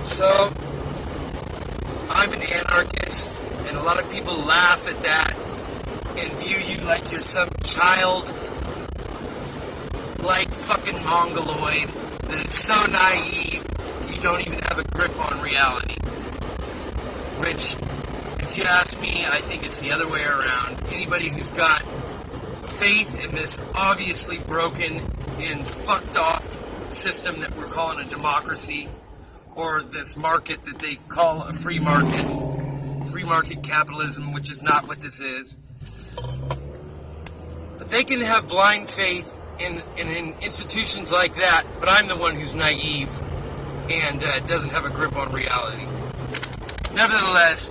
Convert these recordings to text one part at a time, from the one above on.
So, I'm an anarchist, and a lot of people laugh at that and view you like you're some child, like fucking mongoloid that is so naive you don't even have a grip on reality. Which, if you ask me, I think it's the other way around. Anybody who's got faith in this obviously broken and fucked off system that we're calling a democracy, or this market that they call a free market capitalism, which is not what this is. But they can have blind faith in institutions like that, but I'm the one who's naive and doesn't have a grip on reality. Nevertheless,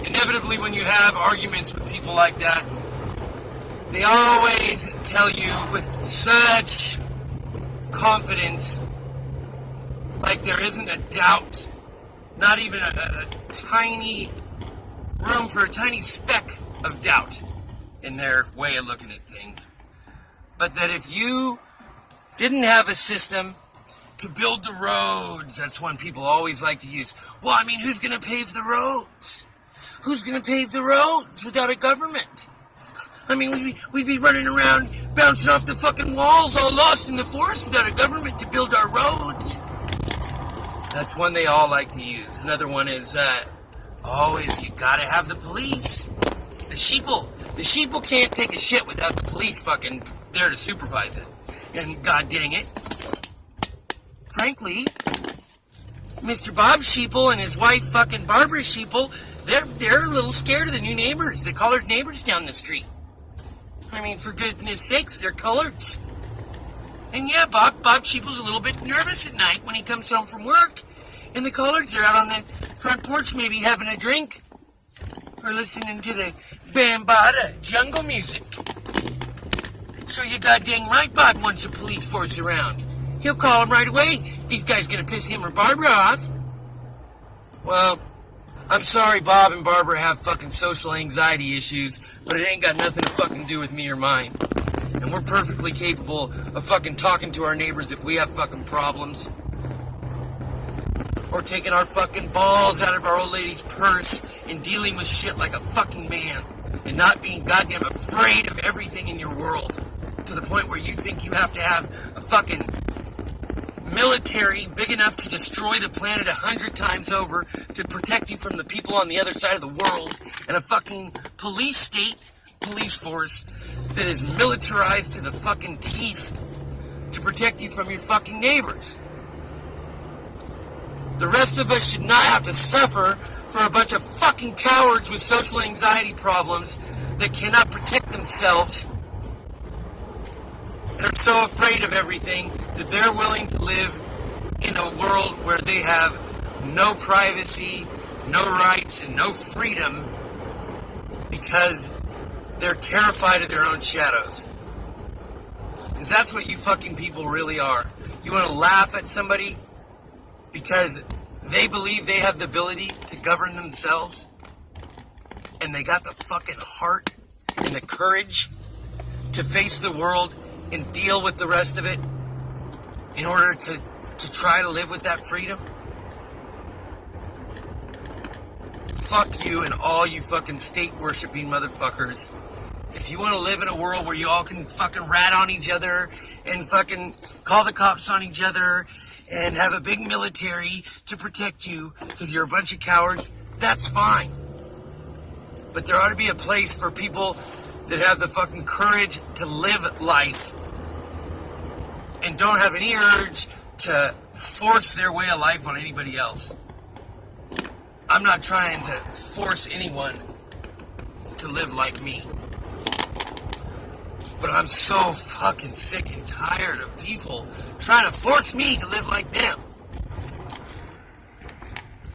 inevitably when you have arguments with people like that, they always tell you with such confidence, like there isn't a doubt, not even a tiny room for a tiny speck of doubt in their way of looking at things. But that if you didn't have a system to build the roads, that's one people always like to use. Well, I mean, who's going to pave the roads? Who's going to pave the roads without a government? I mean, we'd be running around bouncing off the fucking walls all lost in the forest without a government to build our roads. That's one they all like to use. Another one is, always you gotta have the police. The sheeple can't take a shit without the police fucking there to supervise it. And god dang it, frankly, Mr. Bob Sheeple and his wife fucking Barbara Sheeple, they're a little scared of the new neighbors, the colored neighbors down the street. I mean, for goodness sakes, they're coloreds. And yeah, Bob Sheeple's a little bit nervous at night when he comes home from work. And the coloreds are out on the front porch maybe having a drink. Or listening to the Bambaataa jungle music. So you goddamn right Bob wants the police force around. He'll call him right away if these guys gonna piss him or Barbara off. Well, I'm sorry Bob and Barbara have fucking social anxiety issues, but it ain't got nothing to fucking do with me or mine. And we're perfectly capable of fucking talking to our neighbors if we have fucking problems. Or taking our fucking balls out of our old lady's purse and dealing with shit like a fucking man. And not being goddamn afraid of everything in your world. To the point where you think you have to have a fucking military big enough to destroy the planet 100 times over to protect you from the people on the other side of the world. And a fucking police force that is militarized to the fucking teeth to protect you from your fucking neighbors. The rest of us should not have to suffer for a bunch of fucking cowards with social anxiety problems that cannot protect themselves and are so afraid of everything that they're willing to live in a world where they have no privacy, no rights, and no freedom because they're terrified of their own shadows. Because that's what you fucking people really are. You want to laugh at somebody because they believe they have the ability to govern themselves, and they got the fucking heart and the courage to face the world and deal with the rest of it in order to try to live with that freedom. Fuck you and all you fucking state-worshipping motherfuckers. If you want to live in a world where you all can fucking rat on each other and fucking call the cops on each other and have a big military to protect you because you're a bunch of cowards, that's fine. But there ought to be a place for people that have the fucking courage to live life and don't have any urge to force their way of life on anybody else. I'm not trying to force anyone to live like me. But I'm so fucking sick and tired of people trying to force me to live like them.